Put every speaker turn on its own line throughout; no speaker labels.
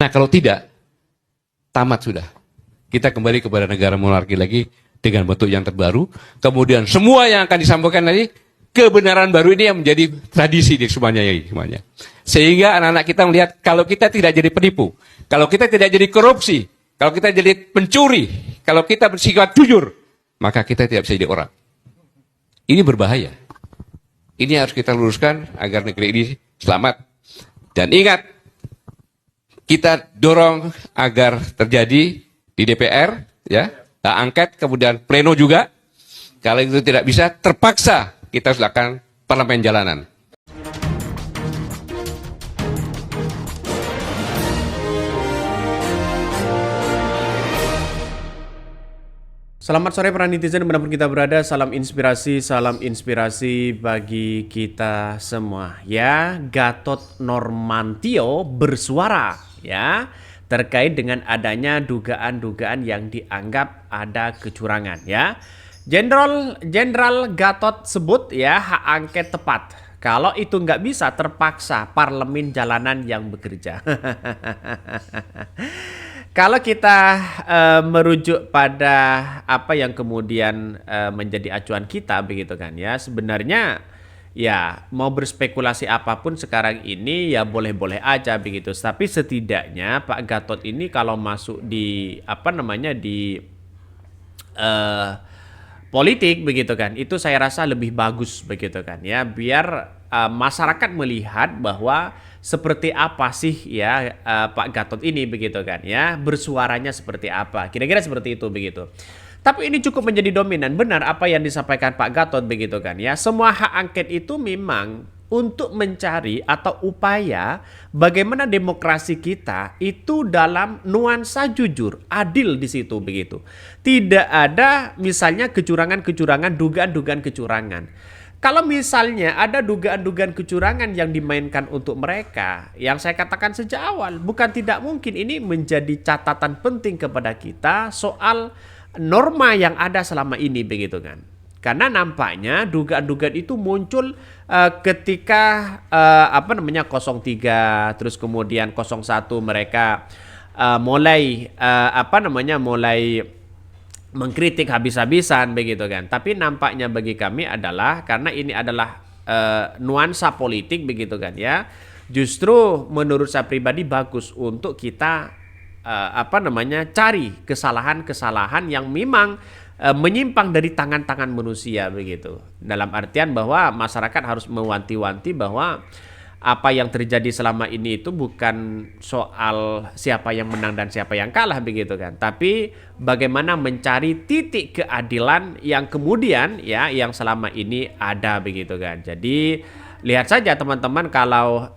Nah kalau tidak, tamat sudah. Kita kembali kepada negara monarki lagi dengan bentuk yang terbaru. Kemudian semua yang akan disampaikan tadi, kebenaran baru ini yang menjadi tradisi di semuanya. Sehingga anak-anak kita melihat kalau kita tidak jadi penipu, kalau kita tidak jadi korupsi, kalau kita jadi pencuri, kalau kita bersifat jujur, maka kita tidak bisa jadi orang. Ini berbahaya. Ini harus kita luruskan agar negeri ini selamat. Dan ingat, kita dorong agar terjadi di DPR, ya, hak angket, kemudian pleno juga. Kalau itu tidak bisa, terpaksa kita silakan parlemen jalanan.
Selamat sore para netizen dimanapun kita berada, salam inspirasi bagi kita semua. Ya, Gatot Nurmantio bersuara, ya, terkait dengan adanya dugaan-dugaan yang dianggap ada kecurangan, ya. Jenderal Gatot sebut ya hak angket tepat. Kalau itu nggak bisa, terpaksa parlemen jalanan yang bekerja. Kalau kita merujuk pada apa yang kemudian menjadi acuan kita begitu kan ya, sebenarnya ya mau berspekulasi apapun sekarang ini ya boleh-boleh aja begitu. Tapi setidaknya Pak Gatot ini kalau masuk di apa namanya di politik begitu kan, itu saya rasa lebih bagus begitu kan ya, biar masyarakat melihat bahwa seperti apa sih ya Pak Gatot ini begitu kan ya, bersuaranya seperti apa, kira-kira seperti itu begitu. Tapi ini cukup menjadi dominan, benar apa yang disampaikan Pak Gatot begitu kan ya, semua hak angket itu memang untuk mencari atau upaya bagaimana demokrasi kita itu dalam nuansa jujur, adil di situ begitu. Tidak ada misalnya kecurangan-kecurangan, dugaan-dugaan kecurangan. Kalau misalnya ada dugaan-dugaan kecurangan yang dimainkan untuk mereka, yang saya katakan sejak awal, bukan tidak mungkin ini menjadi catatan penting kepada kita soal norma yang ada selama ini begitu kan. Karena nampaknya dugaan-dugaan itu muncul ketika 03 terus kemudian 01 mereka mulai mulai mengkritik habis-habisan begitu kan. Tapi nampaknya bagi kami adalah karena ini adalah nuansa politik begitu kan ya. Justru menurut saya pribadi bagus untuk kita cari kesalahan-kesalahan yang memang menyimpang dari tangan-tangan manusia begitu. Dalam artian bahwa masyarakat harus mewanti-wanti bahwa apa yang terjadi selama ini itu bukan soal siapa yang menang dan siapa yang kalah begitu kan, tapi bagaimana mencari titik keadilan yang kemudian ya yang selama ini ada begitu kan. Jadi lihat saja teman-teman kalau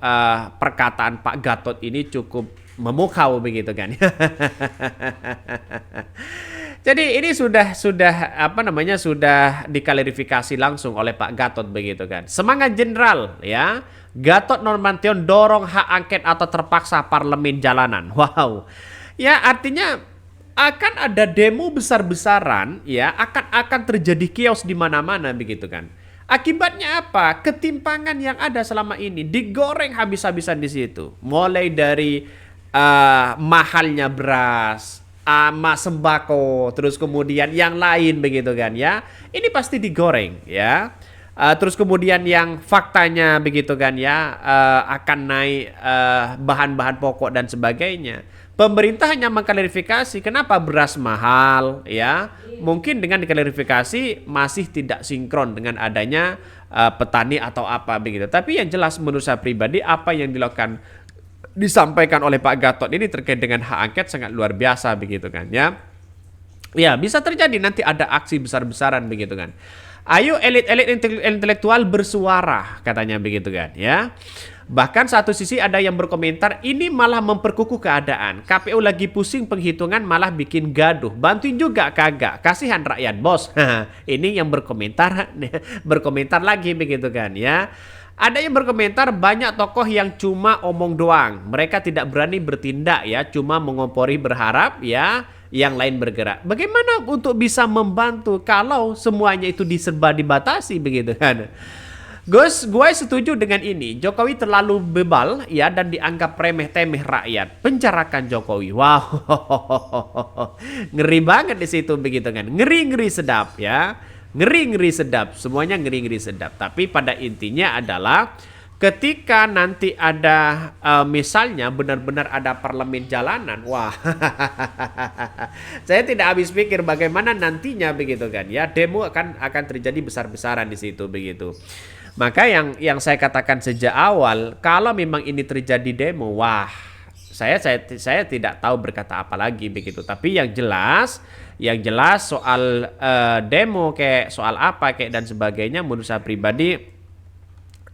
perkataan Pak Gatot ini cukup memukau begitu kan. Jadi ini sudah diklarifikasi langsung oleh Pak Gatot begitu kan. Semangat jenderal ya. Gatot Nurmantio dorong hak angket atau terpaksa parlemen jalanan. Wow. Ya artinya akan ada demo besar-besaran ya, akan terjadi chaos di mana-mana begitu kan. Akibatnya apa? Ketimpangan yang ada selama ini digoreng habis-habisan di situ. Mulai dari mahalnya beras, sembako, terus kemudian yang lain begitu kan ya. Ini pasti digoreng ya. Terus kemudian yang faktanya begitu kan ya akan naik bahan-bahan pokok dan sebagainya. Pemerintah hanya mengklarifikasi kenapa beras mahal ya. Mungkin dengan diklarifikasi masih tidak sinkron dengan adanya petani atau apa begitu. Tapi yang jelas menurut saya pribadi apa yang disampaikan oleh Pak Gatot ini terkait dengan hak angket sangat luar biasa begitu kan ya. Ya bisa terjadi nanti ada aksi besar-besaran begitu kan. Ayo elit-elit intelektual bersuara katanya begitu kan ya. Bahkan satu sisi ada yang berkomentar ini malah memperkukuh keadaan. KPU lagi pusing penghitungan malah bikin gaduh. Bantuin juga kagak. Kasihan rakyat bos. Ini yang berkomentar lagi begitu kan ya. Ada yang berkomentar banyak tokoh yang cuma omong doang. Mereka tidak berani bertindak ya, cuma mengompori berharap ya yang lain bergerak. Bagaimana untuk bisa membantu kalau semuanya itu diserba dibatasi begitu kan? Gus, gue setuju dengan ini. Jokowi terlalu bebal ya dan dianggap remeh-temeh rakyat. Penjarakan Jokowi. Wow. Ngeri banget di situ begitu kan. Ngeri-ngeri sedap ya. Ngeri-ngeri sedap. Semuanya ngeri-ngeri sedap. Tapi pada intinya adalah ketika nanti ada misalnya benar-benar ada parlemen jalanan, wah, saya tidak habis pikir bagaimana nantinya begitu kan ya, demo akan terjadi besar-besaran di situ begitu. Maka yang saya katakan sejak awal, kalau memang ini terjadi demo, wah, saya tidak tahu berkata apa lagi begitu. Tapi yang jelas soal demo kayak soal apa kayak dan sebagainya, menurut saya pribadi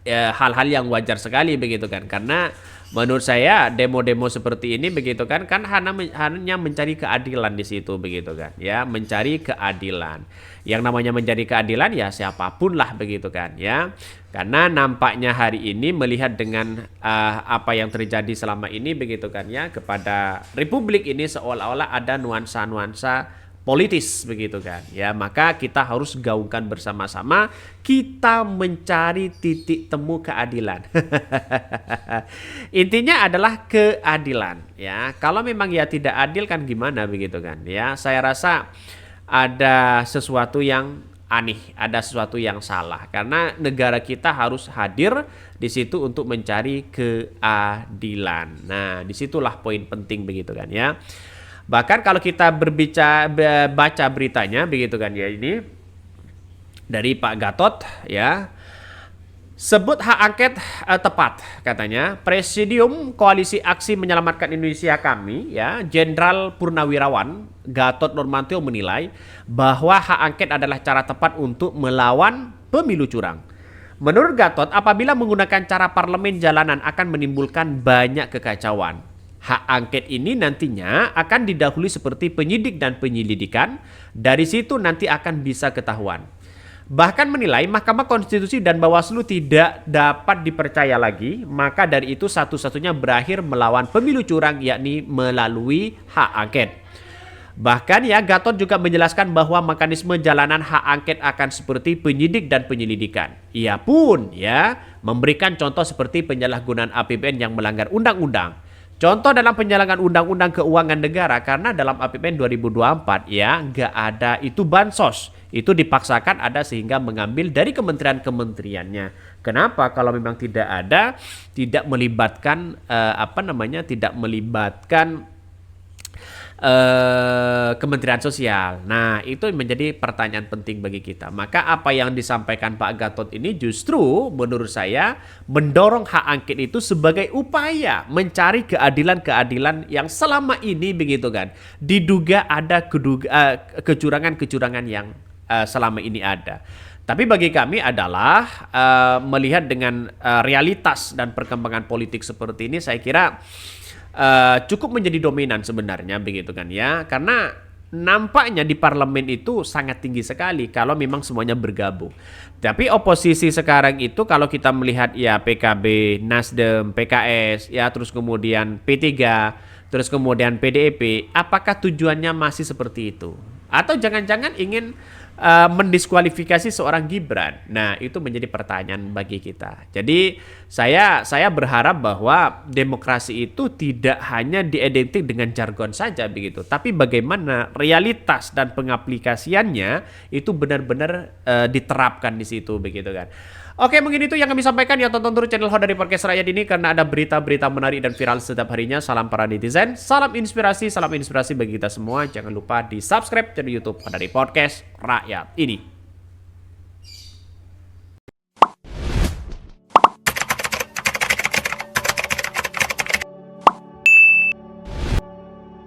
ya, hal-hal yang wajar sekali begitu kan, karena menurut saya demo-demo seperti ini begitu kan hanya mencari keadilan di situ begitu kan ya, mencari keadilan. Yang namanya mencari keadilan ya siapapun lah begitu kan ya, karena nampaknya hari ini melihat dengan apa yang terjadi selama ini begitu kan ya, kepada Republik ini seolah-olah ada nuansa-nuansa politis begitu kan ya, maka kita harus gaungkan bersama-sama, kita mencari titik temu keadilan. Intinya adalah keadilan ya. Kalau memang ya tidak adil kan gimana begitu kan ya, saya rasa ada sesuatu yang aneh, ada sesuatu yang salah, karena negara kita harus hadir di situ untuk mencari keadilan. Nah, disitulah poin penting begitu kan ya. Bahkan kalau kita baca beritanya begitu kan ya, ini dari Pak Gatot ya, sebut hak angket tepat katanya. Presidium Koalisi Aksi Menyelamatkan Indonesia kami ya, Jenderal Purnawirawan Gatot Nurmantio menilai bahwa hak angket adalah cara tepat untuk melawan pemilu curang. Menurut Gatot, apabila menggunakan cara parlemen jalanan akan menimbulkan banyak kekacauan. Hak angket ini nantinya akan didahului seperti penyidik dan penyelidikan. Dari situ nanti akan bisa ketahuan. Bahkan menilai Mahkamah Konstitusi dan Bawaslu tidak dapat dipercaya lagi. Maka dari itu satu-satunya berakhir melawan pemilu curang, yakni melalui hak angket. Bahkan ya, Gatot juga menjelaskan bahwa mekanisme jalanan hak angket akan seperti penyidik dan penyelidikan. Ia pun ya memberikan contoh seperti penyalahgunaan APBN yang melanggar undang-undang. Contoh dalam penyelenggaraan Undang-Undang Keuangan Negara, karena dalam APBN 2024 ya nggak ada itu bansos, itu dipaksakan ada sehingga mengambil dari kementerian-kementeriannya. Kenapa? Kalau memang tidak ada, tidak melibatkan tidak melibatkan Kementerian Sosial. Nah, itu menjadi pertanyaan penting bagi kita. Maka apa yang disampaikan Pak Gatot ini justru menurut saya mendorong hak angket itu sebagai upaya mencari keadilan-keadilan yang selama ini begitu kan diduga ada kecurangan-kecurangan yang selama ini ada. Tapi bagi kami adalah melihat dengan realitas dan perkembangan politik seperti ini, saya kira cukup menjadi dominan sebenarnya begitu kan ya, karena nampaknya di parlemen itu sangat tinggi sekali kalau memang semuanya bergabung. Tapi oposisi sekarang itu kalau kita melihat ya PKB, Nasdem, PKS ya, terus kemudian P3, terus kemudian PDIP, apakah tujuannya masih seperti itu? Atau jangan-jangan ingin mendiskualifikasi seorang Gibran. Nah, itu menjadi pertanyaan bagi kita. Jadi saya berharap bahwa demokrasi itu tidak hanya diidentik dengan jargon saja begitu, tapi bagaimana realitas dan pengaplikasiannya itu benar-benar diterapkan di situ begitu kan. Oke, mungkin itu yang kami sampaikan ya. Tonton terus channel Hodari Podcast Rakyat ini karena ada berita-berita menarik dan viral setiap harinya. Salam para netizen, salam inspirasi bagi kita semua. Jangan lupa di subscribe channel YouTube Hodari Podcast Rakyat ini.